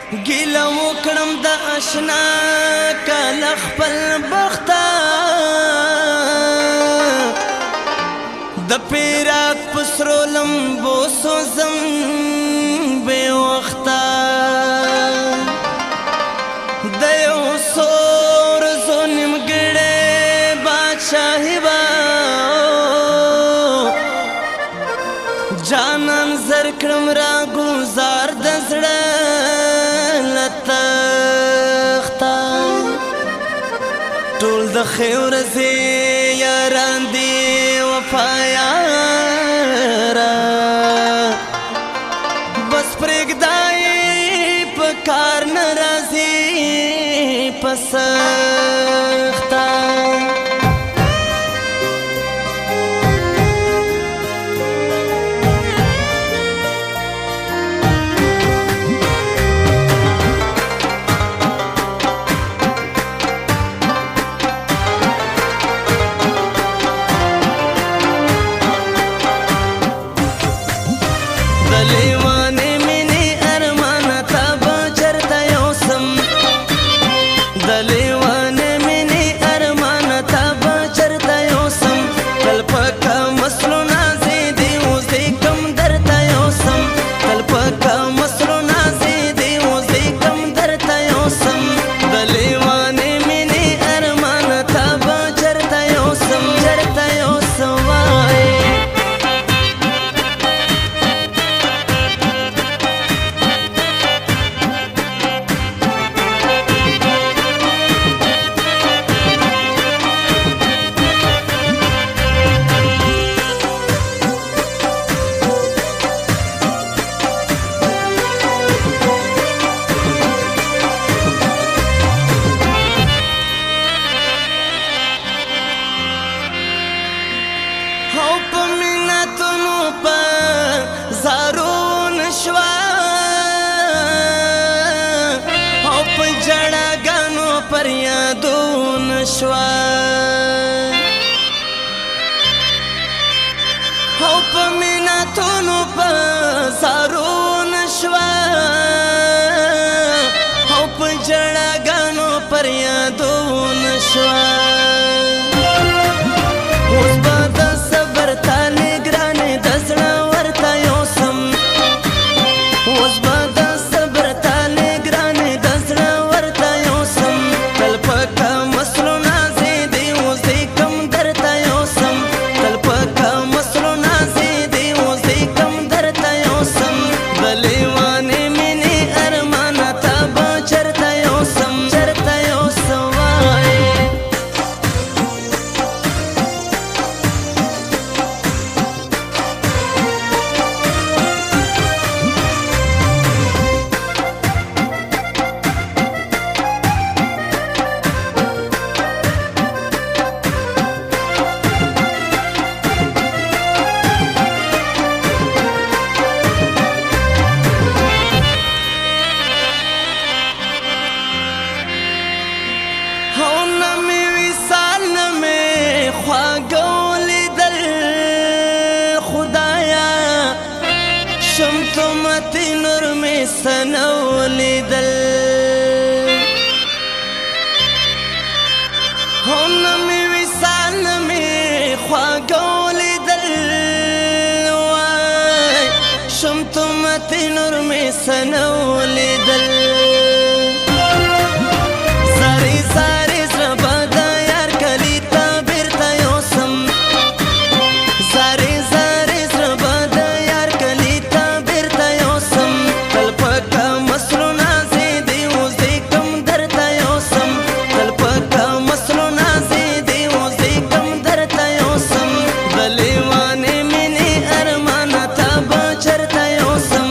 ګیله وکړم د اشنا کله خپل بخته د پیراک په سرو لمبو سوزم بې وخته د یو څو ورځو نیمګړی بادشاهي به جانان زر کړم را ګلزار د زړه له تخته ټول د ښې ورځې یاران دي وفا یاره بس پرېږده یې په کار نه راځي په سخته او په مینتونو په زارو نشوه او په جړاګانو پر یادو نشوه اوس به د صبر تالې ګرانې د زړه ورته یوسم اوس به د صبر تالې ګرانې د زړه ورته یوسم تل په کم وسلو نازېدې اوس دې کم درته یوسم تل په کم وسلو نازېدې اوس دې کم درته یوسم د لیوانې مینې ارمانه تا به چرته یوسم وایې شمتمتی نور می سنولی دل نمی ویسال نمی خواگولی دل وای شمتمتی نور می سنولی دل زاری زاری زربا دا یار کلی تا بیرتا یوسم زاری زاری زربا دا یار کلی تا بیرتا یوسم تل پکا مسلو نازیدی اوز دی کم درتا یوسم تل پکا مسلو نازیدی اوز دی کم درتا یوسم دلیوانی منی ارمانا تا با چرتا یوسم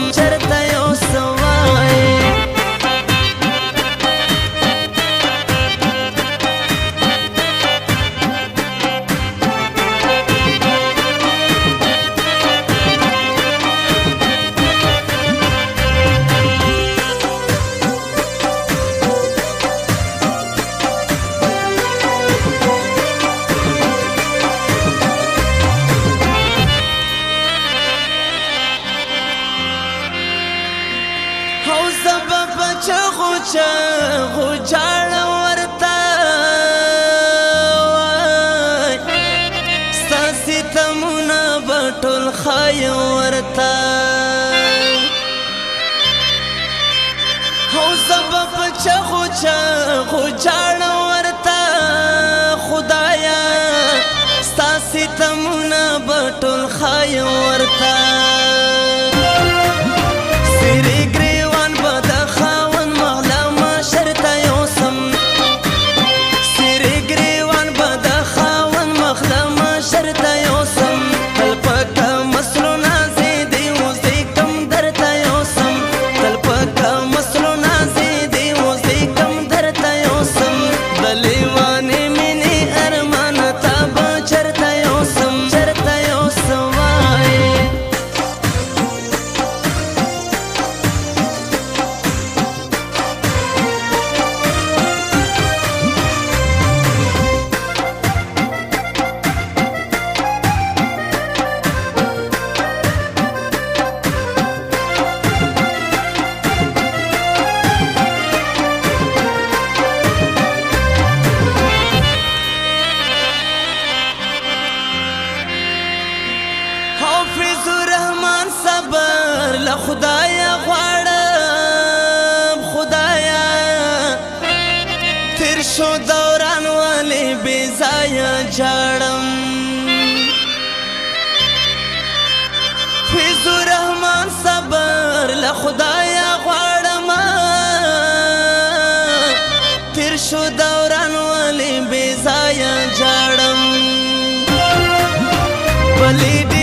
وای چغو چغو جاړه ورته وای ستا ستمونه به ټول ښایم ورته او زه به په چغو چغو جاړه ورته خدایه ستا ستمونه به ټول ښایم ورته حافظ الرحمن صبر له خدایا غواړم خدایا تیر شو دوران ولې بې ځایه جاړم حافظ الرحمن صبر له خدایا غواړم تیر شو دوران ولې بې ځایه جاړم بلې